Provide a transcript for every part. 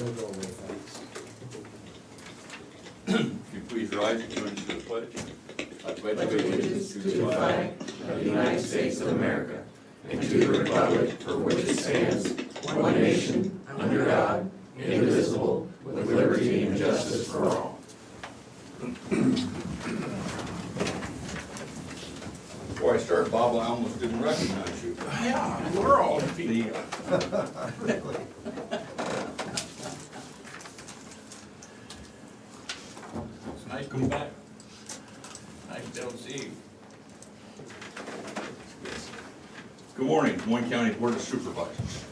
We'll go with thanks. If you please rise and join us for the pledge. I pledge allegiance to the flag of the United States of America and to the republic for which it stands, one nation, under God, indivisible, with liberty and justice for all. Before I start, Bob, I almost didn't recognize you. Yeah, we're all feet. It's nice to be back. Nice to see you. Good morning, Moines County Board of Supervisors.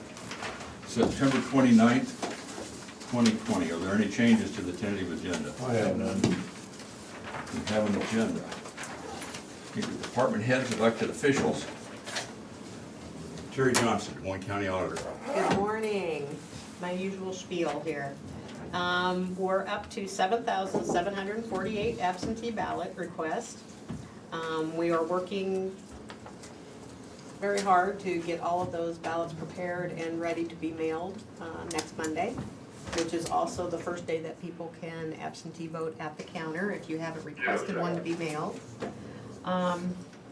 September 29th, 2020. Are there any changes to the tentative agenda? I have none. We have an agenda. Need the department heads, elected officials. Terry Johnson, Moines County Auditor. Good morning. My usual spiel here. We're up to 7,748 absentee ballot requests. We are working very hard to get all of those ballots prepared and ready to be mailed next Monday, which is also the first day that people can absentee vote at the counter if you haven't requested one to be mailed. I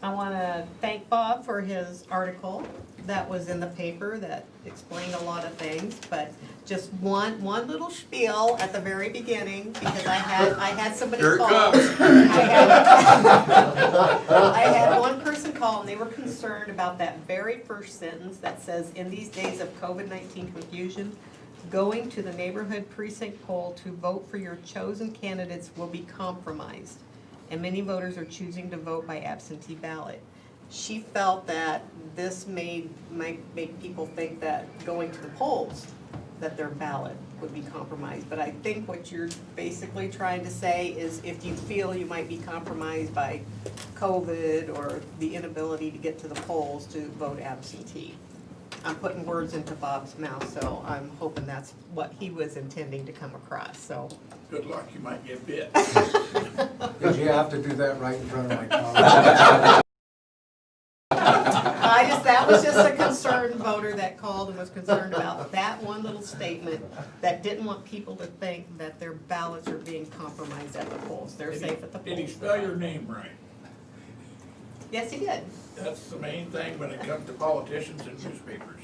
want to thank Bob for his article that was in the paper that explained a lot of things, but just one little spiel at the very beginning, because I had somebody Here it call. comes. I had one person call and they were concerned about that very first sentence that says, in these days of COVID-19 confusion, going to the neighborhood precinct poll to vote for your chosen candidates will be compromised, and many voters are choosing to vote by absentee ballot. She felt that this might make people think that going to the polls, that their ballot would be compromised. But I think what you're basically trying to say is if you feel you might be compromised by COVID or the inability to get to the polls, to vote absentee. I'm putting words into Bob's mouth, so I'm hoping that's what he was intending to come across, so. Good luck, you might get bit. Did you have to do that right in front of my car? That was just a concerned voter that called and was concerned about that one little statement that didn't want people to think that their ballots are being compromised at the polls. They're safe at the Did he polls. spell your name right? Yes, he did. That's the main thing when it comes to politicians and newspapers.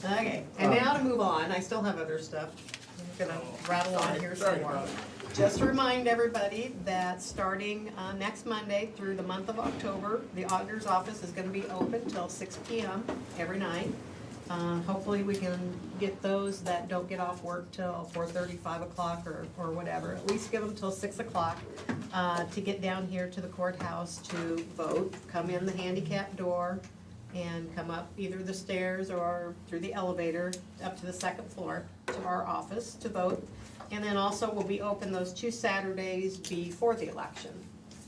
Okay, and now to move on, I still have other stuff. I'm gonna rattle on here some Sorry more. about it. Just to remind everybody that starting next Monday through the month of October, the auditor's office is gonna be open till 6 p.m. every night. Hopefully we can get those that don't get off work till 4:30, 5 o'clock or whatever, at least give them till 6 o'clock to get down here to the courthouse to vote. Come in the handicap door and come up either the stairs or through the elevator up to the second floor to our office to vote. And then also we'll be open those 2 Saturdays before the election.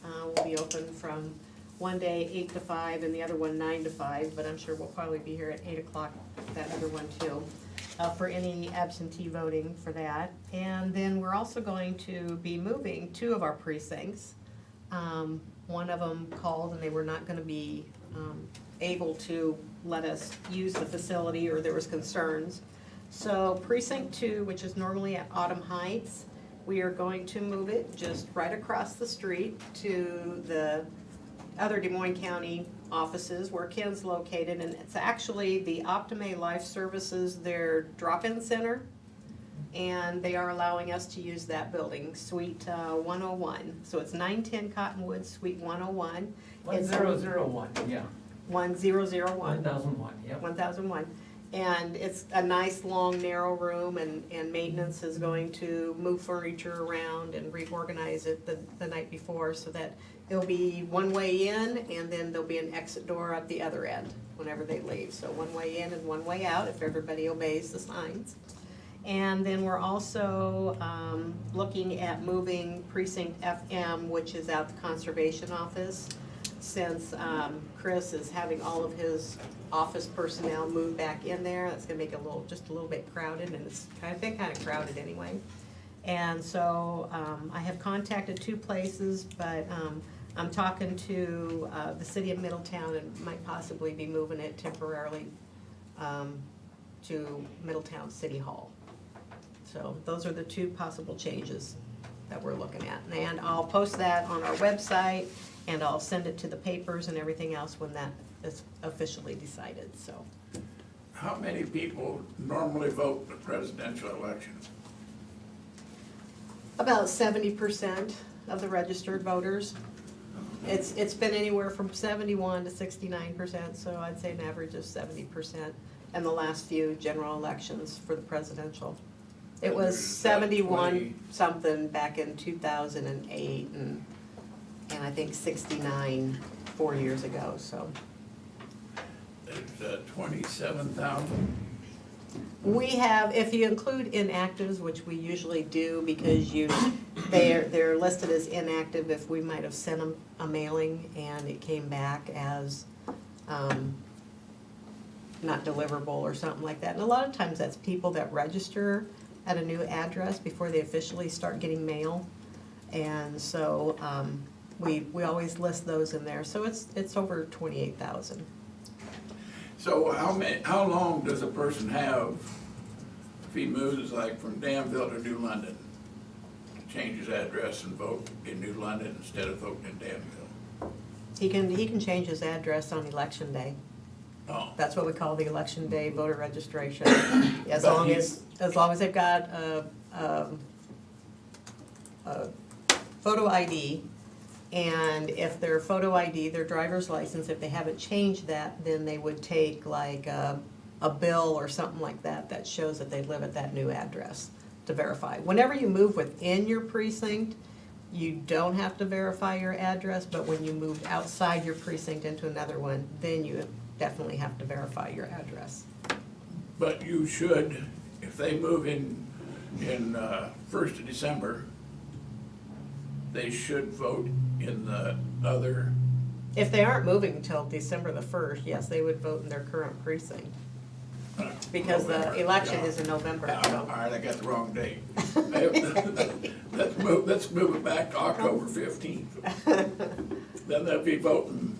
We'll be open from one day 8 to 5 and the other one 9 to 5, but I'm sure we'll probably be here at 8 o'clock, that other one too, for any absentee voting for that. And then we're also going to be moving 2 of our precincts. One of them called and they were not gonna be able to let us use the facility, or there was concerns. So precinct 2, which is normally at Autumn Heights, we are going to move it just right across the street to the other Des Moines County offices where Ken's located, and it's actually the Optime Life Services, their drop-in center, and they are allowing us to use that building, Suite 101. So it's 910 Cottonwood, Suite 101. It's 1001, yeah. 1001. 1001, yeah. 1001. And it's a nice, long, narrow room, and maintenance is going to move furniture around and reorganize it the night before so that there'll be one way in and then there'll be an exit door at the other end whenever they leave. So one way in and one way out if everybody obeys the signs. And then we're also looking at moving precinct FM, which is out the conservation office, since Chris is having all of his office personnel move back in there. That's gonna make it just a little bit crowded, and it's been kind of crowded anyway. And so I have contacted 2 places, but I'm talking to the city of Middletown and might possibly be moving it temporarily to Middletown City Hall. So those are the two possible changes that we're looking at. And I'll post that on our website, and I'll send it to the papers and everything else when that is officially decided, so. How many people normally vote in the presidential election? About 70% of the registered voters. It's been anywhere from 71 to 69%, so I'd say an average of 70% in the last few general elections for the presidential. It was There's about 71 20 something back in 2008, and I think 69 4 years ago, so. There's 27,000. We have, if you include inactives, which we usually do, because they're listed as inactive if we might have sent them a mailing and it came back as not deliverable or something like that. And a lot of times that's people that register at a new address before they officially start getting mail. And so we always list those in there. So it's over 28,000. So how long does a person have if he moves like from Danville to New London? Change his address and vote in New London instead of voting in Danville? He can change his address on election day. Oh, That's what we call the election day voter registration. As But long he's- as they've got a photo ID, and if their photo ID, their driver's license, if they haven't changed that, then they would take like a bill or something like that that shows that they live at that new address to verify. Whenever you move within your precinct, you don't have to verify your address, but when you move outside your precinct into another one, then you definitely have to verify your address. but you should, if they move in 1st of December, they should vote in the other. If they aren't moving until December the 1st, yes, they would vote in their current precinct, because the November. election Yeah. is in November, All so. right, I got the wrong date. Let's move it back to October 15th. Then they'll be voting,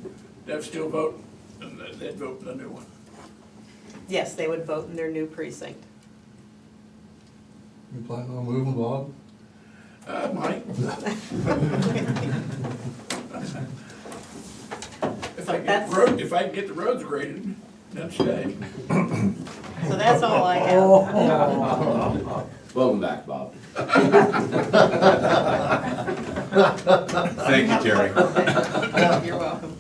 they'll still vote, and they'd vote in the new one. Yes, they would vote in their new precinct. You plan on moving, Bob? Mike? If I can get the roads graded, then stay. So that's all I have. Welcome back, Bob. Thank you, Terry. You're welcome.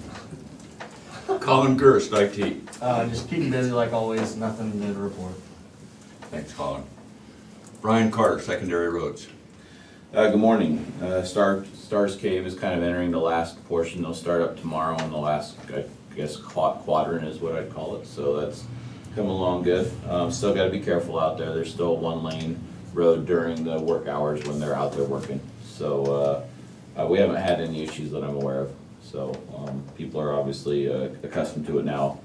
Colin Gerst, IT. Just keeping busy like always, nothing to report. Thanks, Colin. Brian Carter, Secondary Roads. Good morning. Stars Cave is kind of entering the last portion. They'll start up tomorrow on the last, I guess, quadrant is what I'd call it. So that's coming along good. Still got to be careful out there. There's still a one-lane road during the work hours when they're out there working. So we haven't had any issues that I'm aware of. So people are obviously accustomed to it now.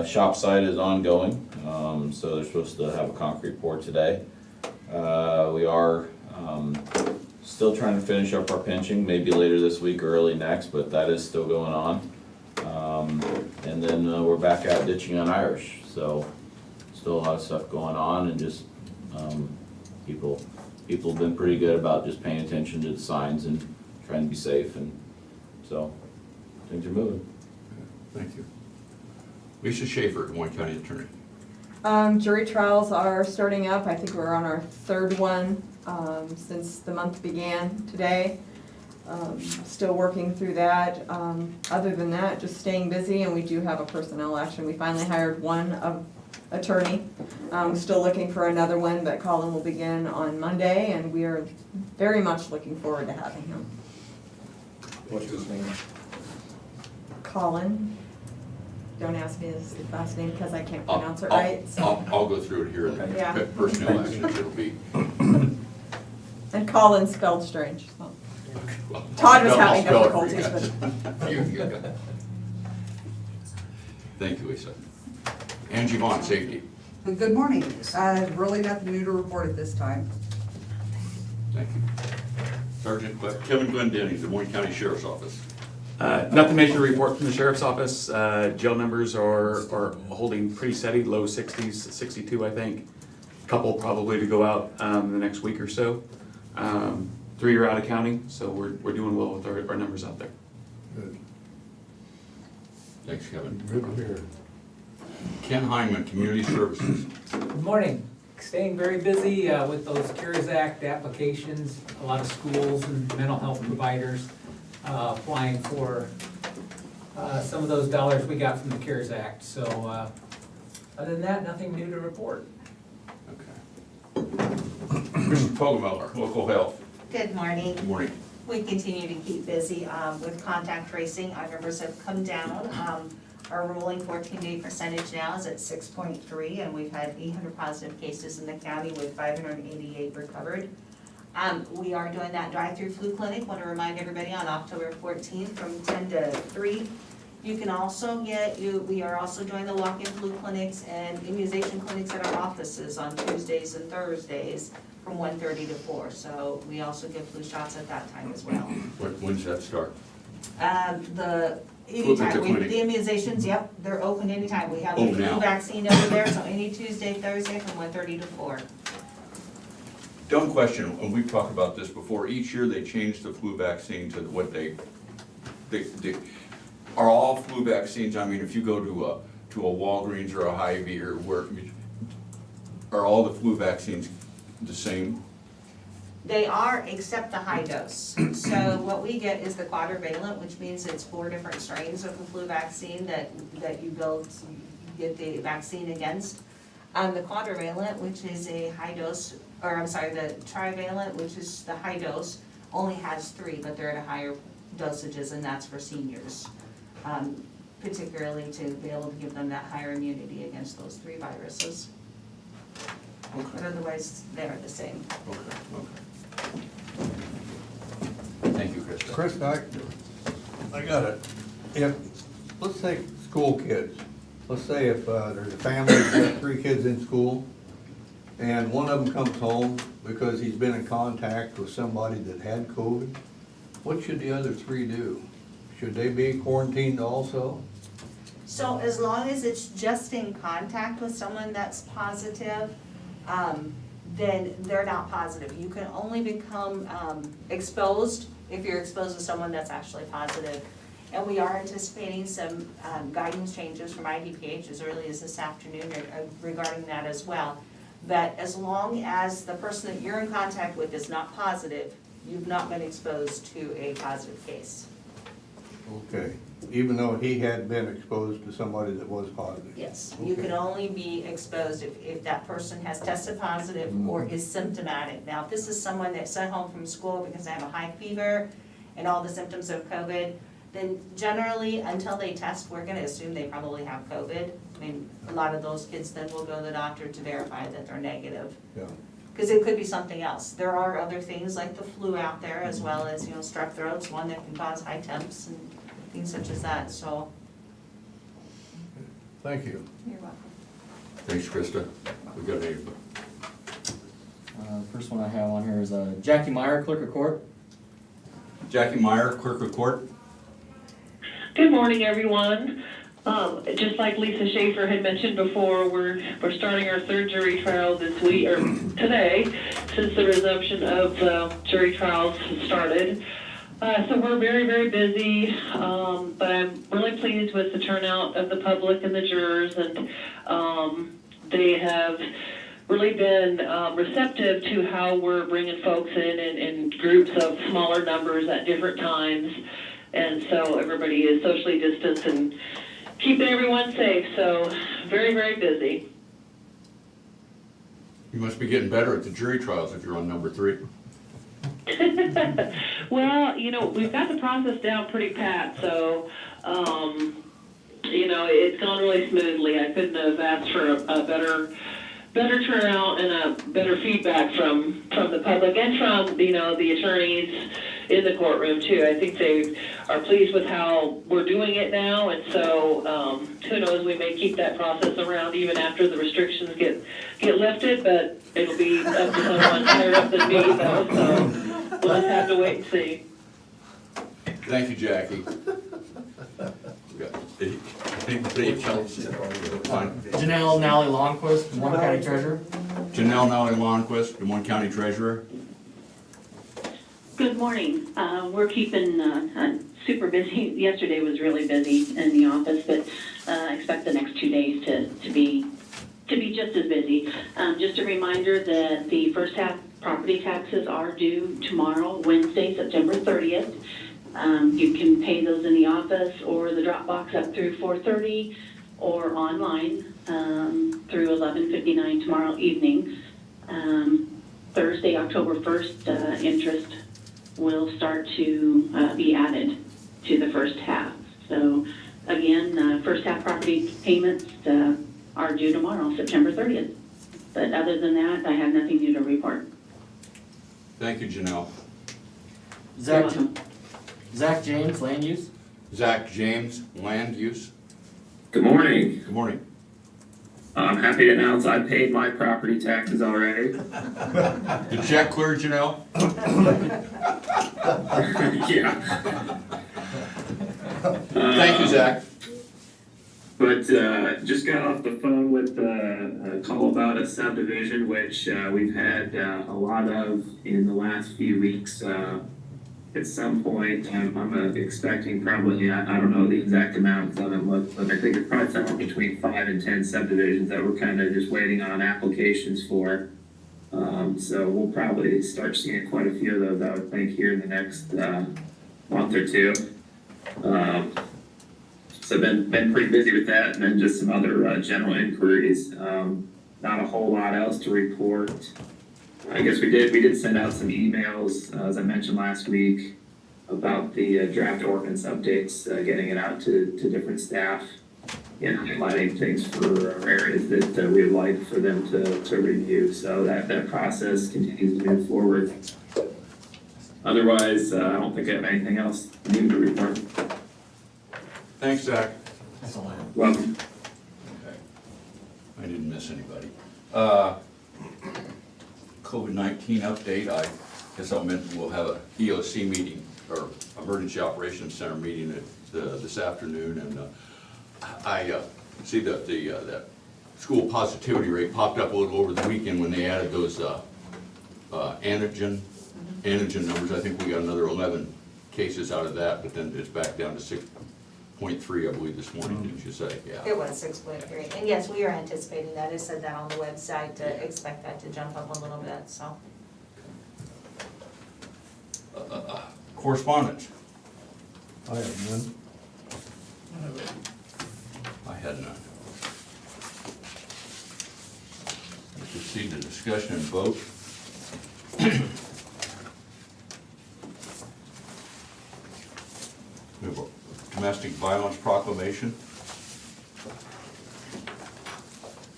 Shop site is ongoing. So they're supposed to have a concrete pour today. We are still trying to finish up our pinching, maybe later this week or early next, but that is still going on. And then we're back out ditching on Irish, so still a lot of stuff going on, and just people have been pretty good about just paying attention to the signs and trying to be safe, and so things are moving. Thank you. Lisa Schaefer, Des Moines County Attorney. Jury trials are starting up. I think we're on our third one since the month began today. Still working through that. Other than that, just staying busy, and we do have a personnel action. We finally hired one attorney. Still looking for another one, but Colin will begin on Monday, and we are very much looking forward to having him. What's his name? Colin. Don't ask me his last name because I can't I'll- pronounce it I'll- right. So. I'll go through it here, Okay. Yeah. personnel actions, it'll be. And Colin spelled strange. So. well, Todd was I'll having spell it for you difficulties, guys. You got it. Thank you, Lisa. Angie Vaughn, Safety. Good morning. Really nothing new to report at this time. Thank you. Sergeant Kevin Glendenning, Des Moines County Sheriff's Office. Nothing major to report from the sheriff's office. Jail numbers are holding pretty steady, low 60s, 62 I think. couple probably to go out the next week or so. 3 are out of county, so we're doing well with our numbers out there. Good. Thanks, Kevin. Good to hear. Ken Hyman, Community Services. Good morning. Staying very busy with those CARES Act applications. A lot of schools and mental health providers applying for some of those dollars we got from the CARES Act. So other than that, nothing new to report. Okay. Mr. Pogomel, Local Health. Good morning. Good morning. We continue to keep busy with contact tracing. Our numbers have come down. Our rolling 14-day percentage now is at 6.3, and we've had 800 positive cases in the county with 588 recovered. We are doing that drive-through flu clinic. Want to remind everybody on October 14th from 10 to 3. You can also we are also doing the walk-in flu clinics and immunization clinics at our offices on Tuesdays and Thursdays from 1:30 to 4. So we also give flu shots at that time as well. When's that start? Anytime, clinic. the immunizations, yep, they're open anytime. We have Oh, the flu now. vaccine over there, so any Tuesday, Thursday from 1:30 to 4. Dumb question, and we've talked about this before. Each year they change the flu vaccine to what they are all flu vaccines. I mean, if you go to a Walgreens or a Hy-Vee or where, are all the flu vaccines the same? They are, except the high dose. So what we get is the quadrivalent, which means it's 4 different strains of the flu vaccine that you get the vaccine against. The quadrivalent, which is a high dose, or I'm sorry, the trivalent, which is the high dose, only has 3, but they're at a higher dosages, and that's for seniors. Particularly to be able to give them that higher immunity against those 3 viruses. But otherwise, they're the same. Okay. Thank you, Krista. Chris, I got it. Let's take school kids. Let's say if there's a family that's got 3 kids in school, and one of them comes home because he's been in contact with somebody that had COVID, what should the other 3 do? Should they be quarantined also? So as long as it's just in contact with someone that's positive, then they're not positive. You can only become exposed if you're exposed to someone that's actually positive. And we are anticipating some guidance changes from IDPH as early as this afternoon regarding that as well. But as long as the person that you're in contact with is not positive, you've not been exposed to a positive case. Okay, even though he had been exposed to somebody that was positive? Yes, you can only be exposed if that person has tested positive or is symptomatic. Now, if this is someone that's sent home from school because they have a high fever and all the symptoms of COVID, then generally, until they test, we're gonna assume they probably have COVID. I mean, a lot of those kids then will go to the doctor to verify that they're negative. Yeah. Because it could be something else. There are other things like the flu out there, as well as, strep throat's one that can cause high temps and things such as that, so. Thank you. You're welcome. Thanks, Krista. We got a, First one I have on here is Jackie Meyer, Clerk of Court. Jackie Meyer, Clerk of Court. Good morning, everyone. Just like Lisa Schaefer had mentioned before, we're starting our 3rd jury trial this week, or today, since the resumption of jury trials has started. So we're very, very busy, but I'm really pleased with the turnout of the public and the jurors, and they have really been receptive to how we're bringing folks in groups of smaller numbers at different times, and so everybody is socially distanced and keeping everyone safe, so very, very busy. You must be getting better at the jury trials if you're on number 3. Well, we've got the process down pretty pat, so, it's gone really smoothly. I couldn't have asked for a better turnout and a better feedback from the public and from, the attorneys in the courtroom too. I think they are pleased with how we're doing it now, and so who knows, we may keep that process around even after the restrictions get lifted, but it'll be up to someone higher up than me though, so we'll just have to wait and see. Thank you, Jackie. We got anybody else? Fine. Janelle Nally Longquist, Warren County Treasurer. Janelle Nally-Lonquist, Des Moines County Treasurer. Good morning. We're keeping super busy. Yesterday was really busy in the office, but expect the next 2 days to be just as busy. Just a reminder that the first half property taxes are due tomorrow, Wednesday, September 30th. You can pay those in the office or the drop box up through 4:30 or online through 11:59 tomorrow evening. Thursday, October 1st, interest will start to be added to the first half. So again, first half property payments are due tomorrow, September 30th. But other than that, I have nothing new to report. Thank you, Janelle. Zach, You're welcome. Zach James, land use. Zach James, Land Use. Good morning. Good morning. I'm happy to announce I paid my property taxes already. The check clear, Janelle? Yeah. Thank you, Zach. But just got off the phone with a call about a subdivision, which we've had a lot of in the last few weeks. At some point, I'm expecting probably, I don't know the exact amount because I haven't looked, but I think it's probably somewhere between 5 and 10 subdivisions that we're kind of just waiting on applications for. So we'll probably start seeing quite a few of those, I would think, here in the next month or two. So been pretty busy with that, and then just some other general inquiries. Not a whole lot else to report. I guess we did send out some emails, as I mentioned last week, about the draft ordinance updates, getting it out to different staff, and highlighting things for areas that we would like for them to review. So that process continues to move forward. Otherwise, I don't think I have anything else new to report. Thanks, Zach. Welcome. Okay. I didn't miss anybody. COVID-19 update, I guess I'll mention we'll have a EOC meeting, or Emergency Operations Center meeting this afternoon, and I see that that school positivity rate popped up a little over the weekend when they added those antigen numbers. I think we got another 11 cases out of that, but then it's back down to 6.3, I believe, this morning, didn't you say? Yeah. It was 6.3, and yes, we are anticipating that. It said that on the website, to expect that to jump up a little bit, so. Correspondence. I have none. I had none. Let's proceed to discussion and vote. We have a domestic violence proclamation.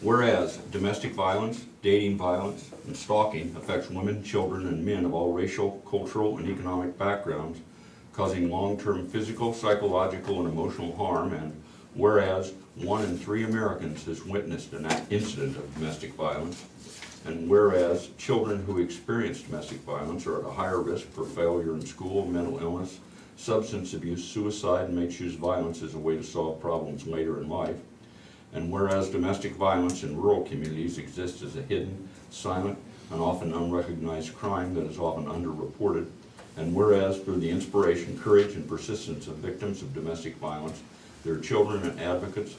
Whereas domestic violence, dating violence, and stalking affects women, children, and men of all racial, cultural, and economic backgrounds, causing long-term physical, psychological, and emotional harm, and whereas 1 in 3 Americans has witnessed an incident of domestic violence, and whereas children who experience domestic violence are at a higher risk for failure in school, mental illness, substance abuse, suicide, and may choose violence as a way to solve problems later in life, and whereas domestic violence in rural communities exists as a hidden, silent, and often unrecognized crime that is often underreported, and whereas through the inspiration, courage, and persistence of victims of domestic violence, their children and advocates,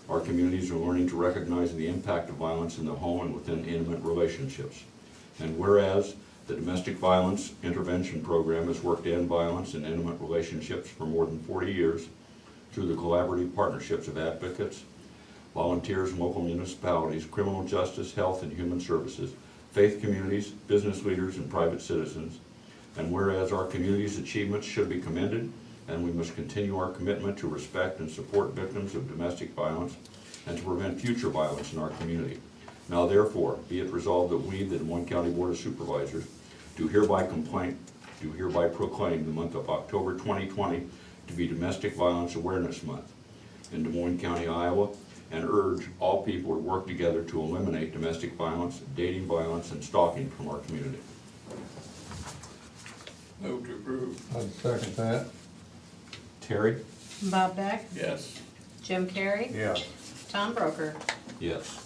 our communities are learning to recognize the impact of violence in the home and within intimate relationships. And whereas the Domestic Violence Intervention Program has worked to end violence in intimate relationships for more than 40 years through the collaborative partnerships of advocates, volunteers in local municipalities, criminal justice, health and human services, faith communities, business leaders, and private citizens. And whereas our community's achievements should be commended, and we must continue our commitment to respect and support victims of domestic violence and to prevent future violence in our community. Now therefore, be it resolved that we, the Des Moines County Board of Supervisors, do hereby proclaim the month of October 2020 to be Domestic Violence Awareness Month in Des Moines County, Iowa, and urge all people to work together to eliminate domestic violence, dating violence, and stalking from our community. Move to approve. I'd second that. Terry? Bob Beck, Yes. Jim Carrey, Yes. Tom Broker. Yes.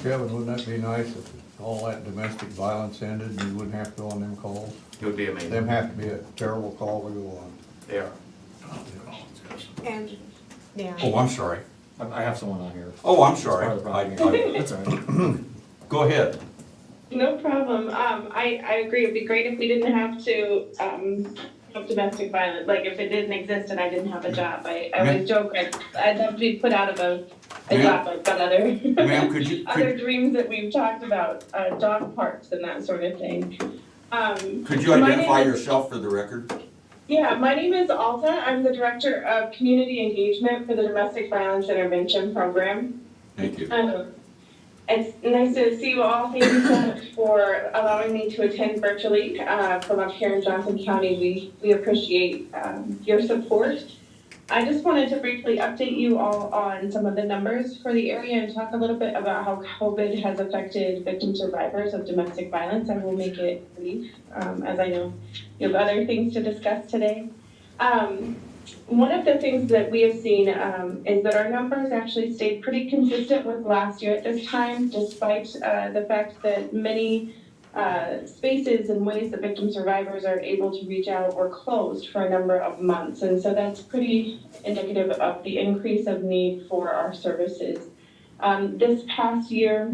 Kevin, wouldn't that be nice if all that domestic violence ended and you wouldn't have to go on them calls? It would be amazing. Them have to be a terrible call to go on. They are. And, yeah. Oh, I'm sorry. I have someone on here. Oh, I'm sorry. That's part of the problem here. That's all right. Go ahead. No problem. I agree. It'd be great if we didn't have to, have domestic violence, like if it didn't exist and I didn't have a job. I always joke, I'd love to be put out of a job. I've got other, Ma'am, could you, other dreams that we've talked about, dog parks and that sort of thing. could you my identify name is- yourself for the record? Yeah, my name is Alta. I'm the Director of Community Engagement for the Domestic Violence Intervention Program. Thank you. It's nice to see you all. Thank you so much for allowing me to attend virtually from up here in Johnson County. We appreciate your support. I just wanted to briefly update you all on some of the numbers for the area and talk a little bit about how COVID has affected victim survivors of domestic violence. I will make it brief, as I know you have other things to discuss today. One of the things that we have seen is that our numbers actually stayed pretty consistent with last year at this time, despite the fact that many spaces and ways that victim survivors are able to reach out were closed for a number of months. And so that's pretty indicative of the increase of need for our services. This past year,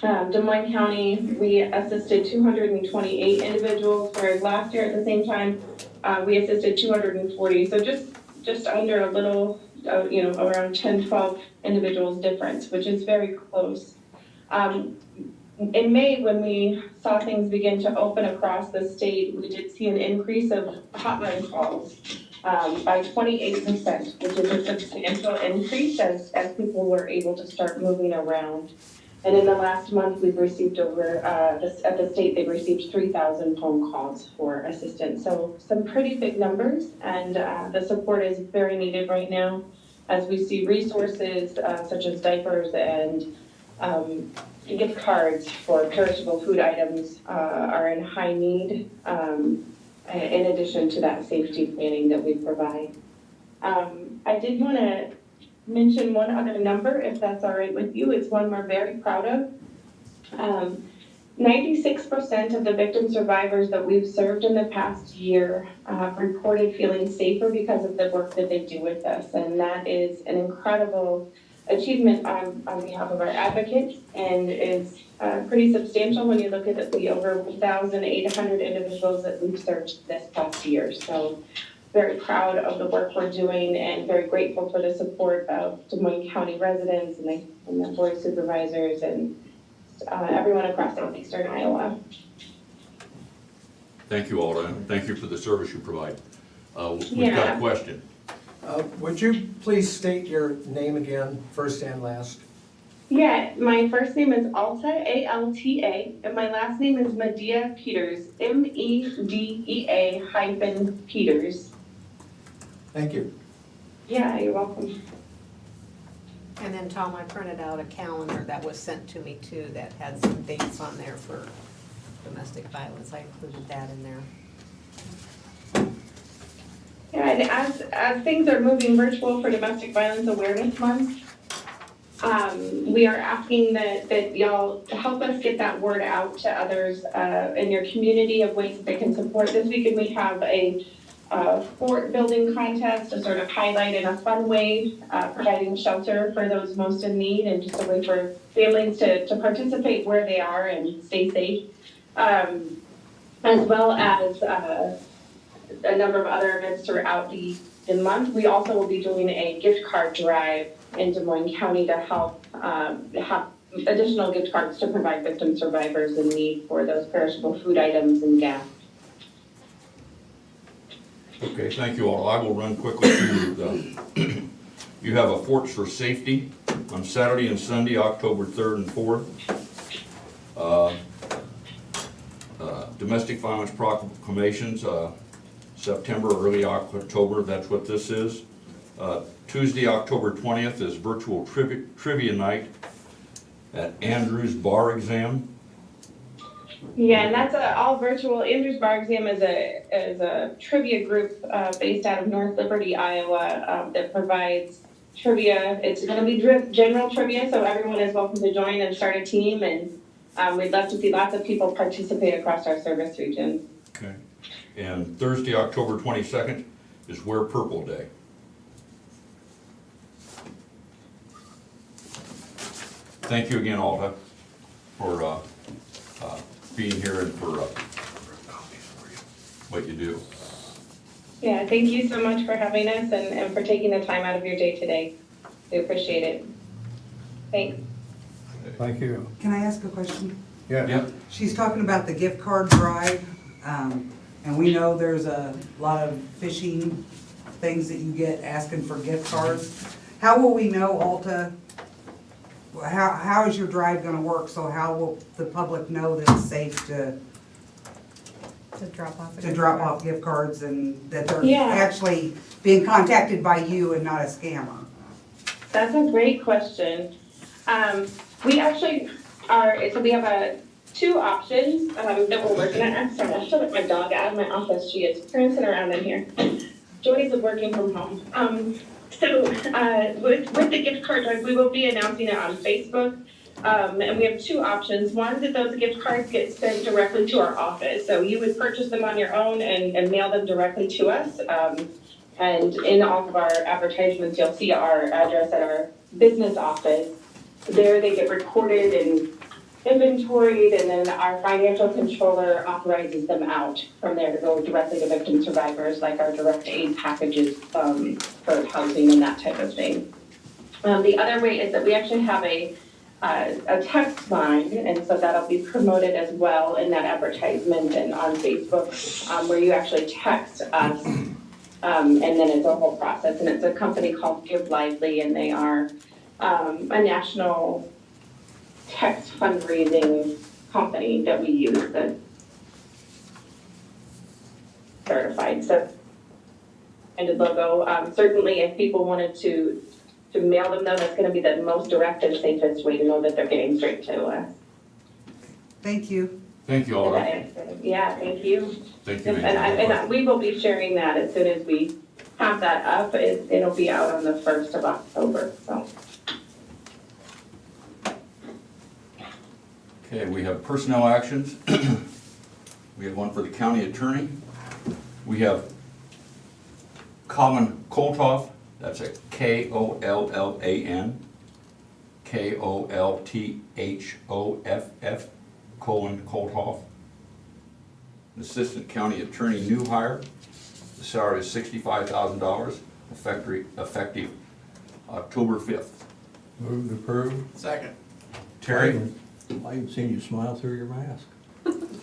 Des Moines County, we assisted 228 individuals, whereas last year at the same time, we assisted 240. So just under a little, around 10, 12 individuals difference, which is very close. In May, when we saw things begin to open across the state, we did see an increase of hotline calls by 28%, which is a substantial increase as people were able to start moving around. And in the last month, we've received over, at the state, they've received 3,000 phone calls for assistance. So some pretty big numbers, and the support is very needed right now as we see resources such as diapers and gift cards for perishable food items are in high need, in addition to that safety planning that we provide. I did want to mention one other number, if that's all right with you. It's one we're very proud of. 96% of the victim survivors that we've served in the past year reported feeling safer because of the work that they do with us, and that is an incredible achievement on behalf of our advocates, and is pretty substantial when you look at the over 1,800 individuals that we've served this past year. So very proud of the work we're doing and very grateful for the support of Des Moines County residents and the board of supervisors and everyone across southeastern Iowa. Thank you, Alda, and thank you for the service you provide. We've got a question. Would you please state your name again, first and last? Yeah, my first name is Alta, A-L-T-A, and my last name is Medea Peters, M-E-D-E-A hyphen Peters. Thank you. Yeah, you're welcome. And then Tom, I printed out a calendar that was sent to me too that had some dates on there for domestic violence. I included that in there. Yeah, and as things are moving virtual for Domestic Violence Awareness Month, we are asking that y'all help us get that word out to others in your community of ways that they can support. This weekend we have a fort building contest to sort of highlight in a fun way, providing shelter for those most in need and just a way for families to participate where they are and stay safe, as well as a number of other events throughout the month. We also will be doing a gift card drive in Des Moines County to help have additional gift cards to provide victim survivors in need for those perishable food items and gas. Okay, thank you all. I will run quickly through you have a Forts for Safety on Saturday and Sunday, October 3rd and 4th. Domestic violence proclamations, September, early October, that's what this is. Tuesday, October 20th is virtual trivia night at Andrews Bar Exam. Yeah, and that's all virtual. Andrews Bar Exam is a trivia group based out of North Liberty, Iowa, that provides trivia. It's gonna be general trivia, so everyone is welcome to join and start a team, and we'd love to see lots of people participate across our service region. Okay. And Thursday, October 22nd is Wear Purple Day. Thank you again, Alta, for being here and for what you do. Yeah, thank you so much for having us and for taking the time out of your day today. We appreciate it. Thanks. Thank you. Can I ask a question? Yeah. Yep. She's talking about the gift card drive, and we know there's a lot of phishing things that you get asking for gift cards. How will we know, Alta, how is your drive gonna work? So how will the public know that it's safe to drop off. drop off gift cards and that they're Yeah. actually being contacted by you and not a scammer? That's a great question. We actually so we have two options that we're working at. Sorry, I have to let my dog out of my office. She is prancing around in here. Joys of working from home. So with the gift card drive, we will be announcing it on Facebook. And we have two options. One, that those gift cards get sent directly to our office. So you would purchase them on your own and mail them directly to us. And in all of our advertisements, you'll see our address at our business office. There they get recorded and inventoried, and then our financial controller authorizes them out from there to go directly to victim survivors, like our direct aid packages for housing and that type of thing. The other way is that we actually have a text line, and so that'll be promoted as well in that advertisement and on Facebook, where you actually text us, and then it's a whole process. And it's a company called Give Lively, and they are a national text fundraising company that we use that's certified. So, and the logo. Certainly, if people wanted to mail them, though, that's going to be the most direct and safest way to know that they're getting straight to us. Thank you. Thank you, Alta. Yeah, thank you. Thank you, And we will be sharing that as soon as we have that up. It'll be out on the 1st of October, so. Okay, we have personnel actions. We have one for the county attorney. We have Colin Koltoff, that's a Kollan, Kolthoff, Colin Koltoff. Assistant county attorney new hire. The salary is $65,000, effective October 5th. Move to approve. Second. Terry? I haven't seen you smile through your mask.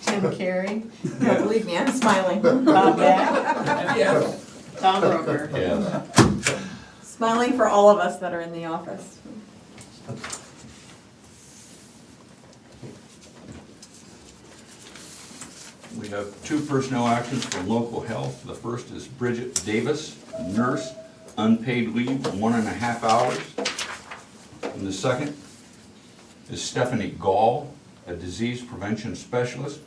Tim Carey, No, believe me, I'm smiling. Bob Beck, Yes. Tom Broker. Yes. Smiling for all of us that are in the office. We have two personnel actions from local health. The first is Bridget Davis, a nurse, unpaid leave, 1.5 hours. And the second is Stephanie Gall, a disease prevention specialist,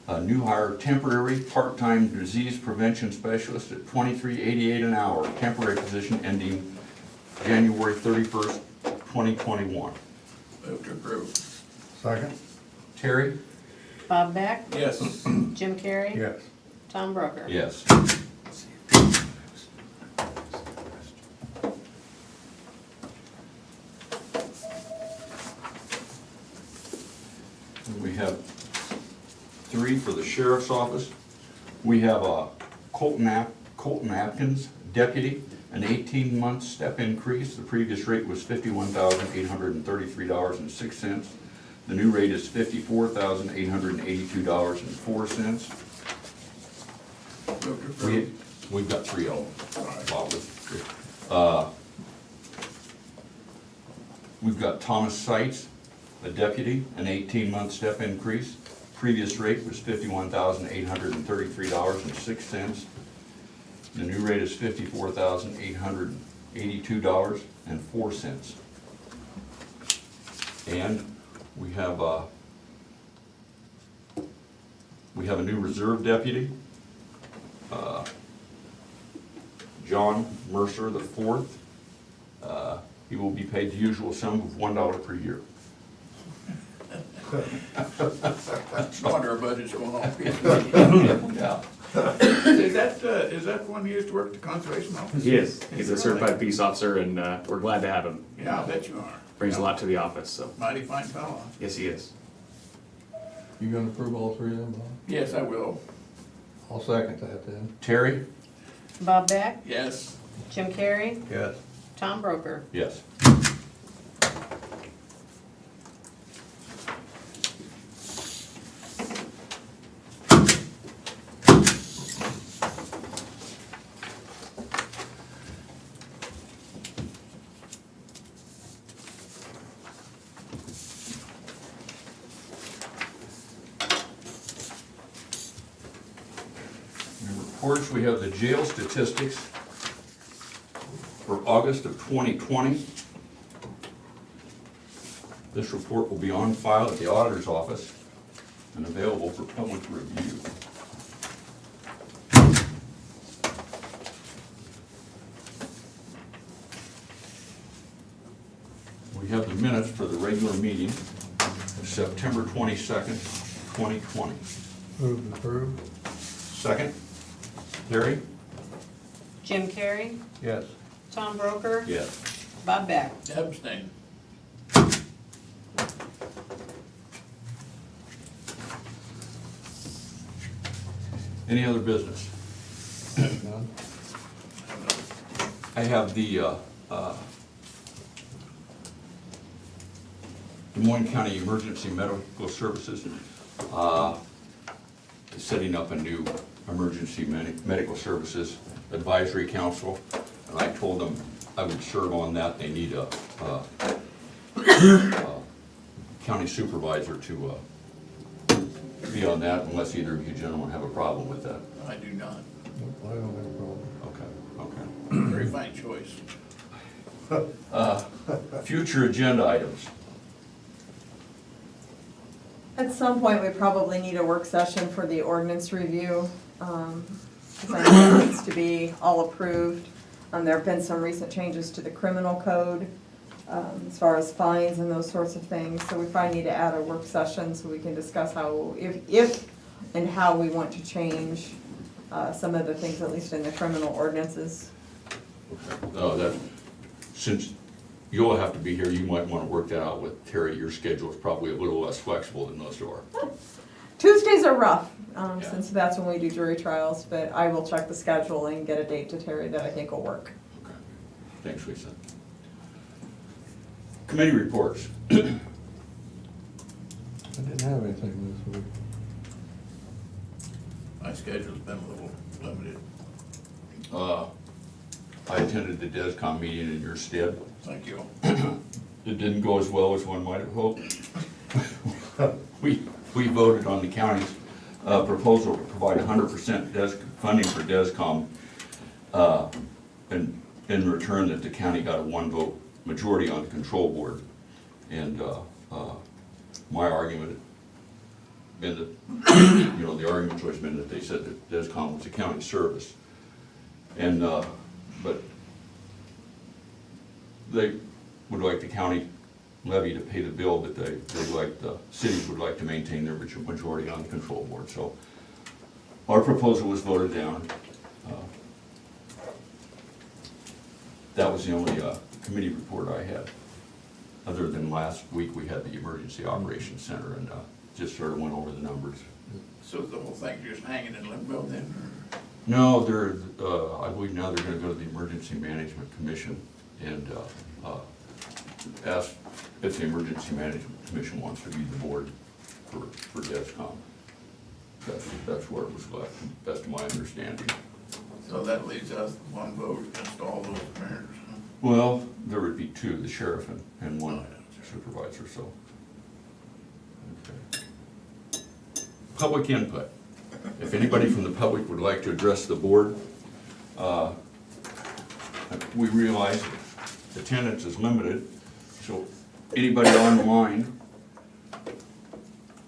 a new hire, temporary part-time disease prevention specialist at $23.88 an hour, temporary position ending January 31st, 2021. Move to approve. Second? Terry? Bob Beck, Yes. Jim Carey. Yes. Tom Broker. Yes. We have three for the sheriff's office. We have a Colton Atkins, deputy, an 18-month step increase. The previous rate was $51,833.06. The new rate is $54,882.04. We've got three of them. We've got Thomas Seitz, a deputy, an 18-month step increase. Previous rate was $51,833.06. The new rate is $54,882.04. And we have a new reserve deputy, John Mercer IV, he will be paid the usual sum of $1 per year. No wonder our budget's going off. Yeah. Is that the one who used to work at the conservation office? He is. He's a certified peace officer, and we're glad to have him. Yeah, I bet you are. Brings a lot to the office, so. Mighty fine fellow. Yes, he is. You gonna approve all three of them, Bob? Yes, I will. I'll second that then. Terry? Bob Beck, Yes. Jim Carrey, Yes. Tom Broker. Yes. In reports, we have the jail statistics for August of 2020. This report will be on file at the auditor's office and available for public review. We have the minutes for the regular meeting of September 22nd, 2020. Move to approve? Second, Terry? Jim Carrey, Yes. Tom Broker, Yes. Bob Beck. Abstain. Any other business? None? I have the Des Moines County Emergency Medical Services setting up a new emergency medical services advisory council, and I told them I would serve on that. They need a county supervisor to be on that, unless either of you gentlemen have a problem with that. I do not. Nope, I don't have a problem. Okay. Very fine choice. Future agenda items. At some point, we probably need a work session for the ordinance review, because I know it needs to be all approved. There have been some recent changes to the criminal code, as far as fines and those sorts of things. So we probably need to add a work session so we can discuss how, if and how we want to change some of the things, at least in the criminal ordinances. Since you'll have to be here, you might want to work that out with Terry. Your schedule is probably a little less flexible than most are. Tuesdays are rough, since that's when we do jury trials, but I will check the schedule and get a date to Terry that I think will work. Okay. Thanks, Lisa. Committee reports. I didn't have anything this week. My schedule's been a little limited. I attended the DESCOM meeting in your stead. Thank you. It didn't go as well as one might have hoped. We voted on the county's proposal to provide 100% funding for DESCOM, and in return that the county got a 1-vote majority on the control board. And my argument been that, the argument's always been that they said that DESCOM was a county service. And, but they would like the county levy to pay the bill, but the cities would like to maintain their majority on the control board. So our proposal was voted down. That was the only committee report I had. Other than last week, we had the Emergency Operations Center and just sort of went over the numbers. So the whole thing's just hanging in limbo then? No, I believe now they're gonna go to the Emergency Management Commission and ask if the Emergency Management Commission wants to be the board for DESCOM. That's where it was left, best of my understanding. So that leaves us one vote against all those mayors, huh? Well, there would be two, the sheriff and one supervisor, so. Okay. Public input. If anybody from the public would like to address the board, we realize attendance is limited, so anybody online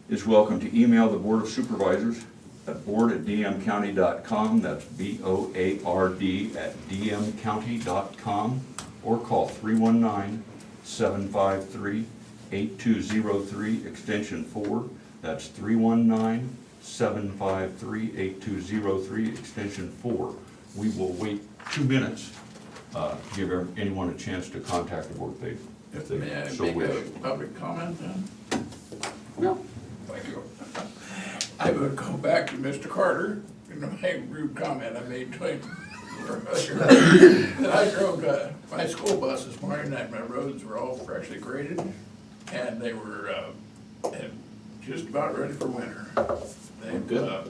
is welcome to email the Board of Supervisors at board@dmcounty.com. That's BOARD@dmcounty.com. or call 319-753-8203, extension 4. That's 319-753-8203, extension 4. We will wait 2 minutes, to give anyone a chance to contact the board if they May I so make wish. a public comment then? No. Thank you. I would go back to Mr. Carter, and my rude comment I made to him earlier. That I drove my school bus this morning, and my roads were all freshly graded, and they were and just about ready for winter. I've been on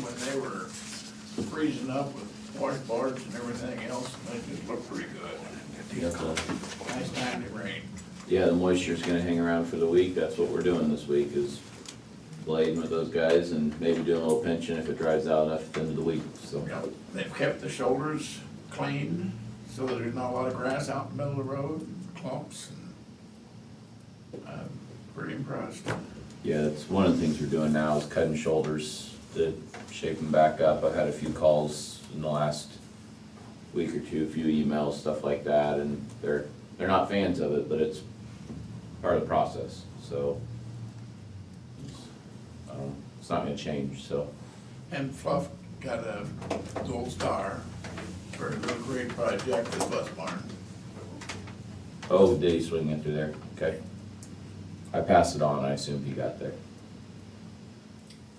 when they were freezing up with washboards and everything else, and they just look pretty good. Nice time to rain. Yeah, the moisture's gonna hang around for the week. That's what we're doing this week, is blading with those guys and maybe doing a little pinching if it dries out enough at the end of the week, so. Yeah, they've kept the shoulders clean, so that there's not a lot of grass out in the middle of the road, clumps. And I'm pretty impressed. Yeah, that's one of the things we're doing now is cutting shoulders to shape them back up. I've had a few calls in the last week or two, a few emails, stuff like that, and they're not fans of it, but it's part of the process, so. It's not gonna change, so. And Fluff got a gold star for a real great project at the bus barn. Oh, did he swing it through there? Okay. I passed it on, I assumed he got there.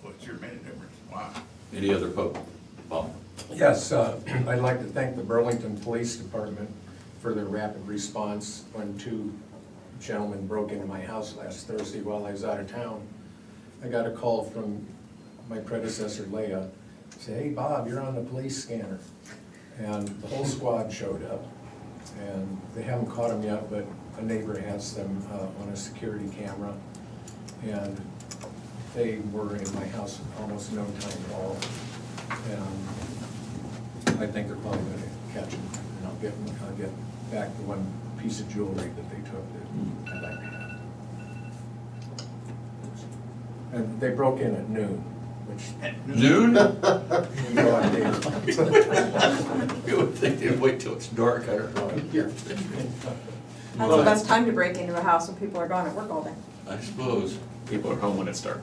What's your main difference? Wow. Any other Bob? Yes, I'd like to thank the Burlington Police Department for their rapid response when 2 gentlemen broke into my house last Thursday while I was out of town. I got a call from my predecessor, Leah, say, "Hey, Bob, you're on the police scanner." And the whole squad showed up, and they haven't caught them yet, but a neighbor has them on a security camera. And they were in my house almost no time at all. And I think they're probably gonna catch them, and I'll get back the one piece of jewelry that they took that I'd like to have. And they broke in at noon, which. Noon? No idea. You would think they'd wait till it's dark, I don't know. Yeah. That's the best time to break into a house when people are gone at work all day. I suppose. People are home when it's dark.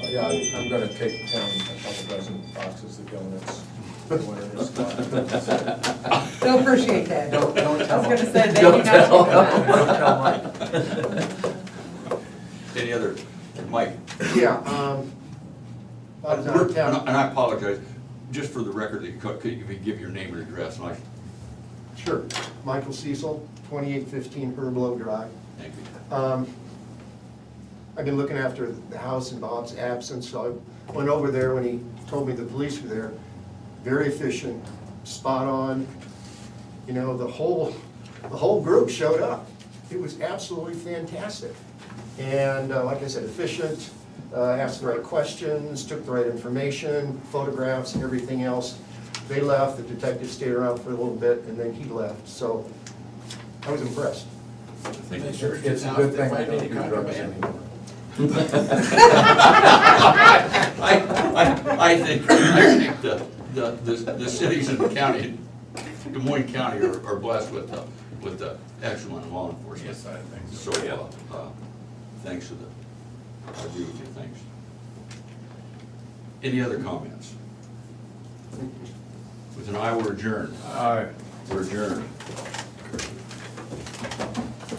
Yeah, I'm gonna take down a couple dozen boxes of donuts. When it is gone. They'll appreciate that. Don't tell I was them. gonna say, they do Don't not tell take them Don't tell Mike. Any other, Mike? Yeah, I was out of town. And I apologize, just for the record, could you give your name and address, and I, Sure. Michael Cecil, 2815 Herblow Drive. thank you. I've been looking after the house in Bob's absence, so I went over there when he told me the police were there. Very efficient, spot on. You know, the whole group showed up. It was absolutely fantastic. And like I said, efficient, asked the right questions, took the right information, photographs, everything else. They left, the detective stayed around for a little bit, and then he left, so I was impressed. Thank They you. sure It's a did good not thing I find don't any do drugs contraband. anymore. I think the cities in the county, Des Moines County are blessed with the excellent law enforcement. Yes, I think So, so. thanks to I agree with you, thanks. Any other comments? With an eye, we're adjourned. All right. We're adjourned.